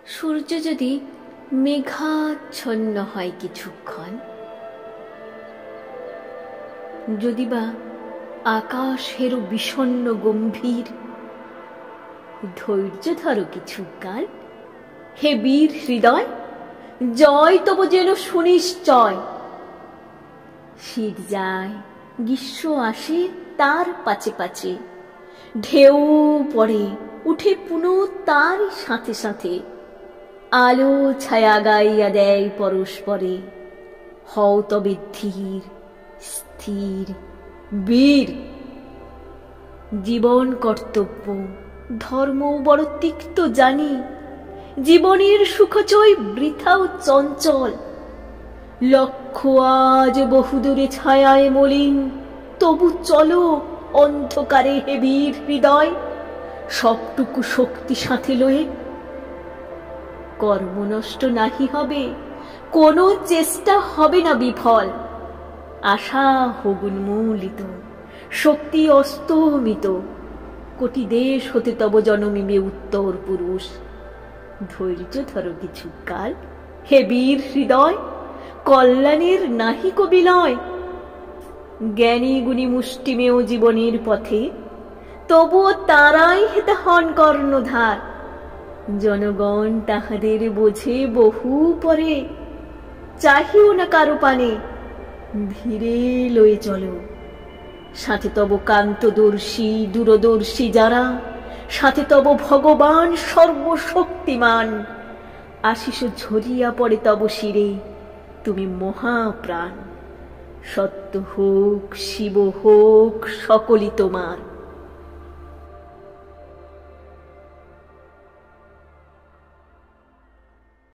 সূর্য যদি মেঘাচ্ছন্ন হয় কিছুক্ষণ, যদি বা আকাশেরও বিষণ্ণ গম্ভীর, ধৈর্য ধরো কিছুকাল, হে বীর হৃদয়, জয় তব যেন সুনিশ্চয়। শীত যায়, গ্রীষ্ম আসে তার পাছে পাছে, ঢেউ পড়ে উঠে পুনঃ তার সাথে সাথে, আলো ছায়া গাইয়া দেয় পরস্পরে। হও তবে ধীর স্থির বীর। জীবন কর্তব্য ধর্ম বড় তিক্ত জানি, জীবনের সুখচয় বৃথাও চঞ্চল। লক্ষ্য আজ বহুদূরে ছায়ায় মলিন, তবু চলো অন্ধকারে হে বীর হৃদয়, সবটুকু শক্তি সাথে লয়ে। কর্ম নষ্ট নাহি হবে, কোনো চেষ্টা হবে না বিফল। আশা হোক উন্মূলিত, শক্তি অস্তমিত, কোটি দেশ হতে তব জনমিবে উত্তর পুরুষ। ধৈর্য ধরো কিছুকাল, হে বীর হৃদয়, কল্যাণের নাহিক বিলয়। জ্ঞানী গুণী মুষ্টিমেয় জীবনের পথে, তবুও তারাই হেতে হন কর্ণধার। জনগণ তাহাদের বোঝে বহু পরে, চাহিও না কারো পানে, ধীরে লয়ে চলো। সাথে তব কান্তদর্শী দূরদর্শী যারা, সাথে তব ভগবান সর্বশক্তিমান। আশিস ঝরিয়া পড়ে তব শিরে, তুমি মহাপ্রাণ। সত্য হোক শিব হোক সকলই তোমার।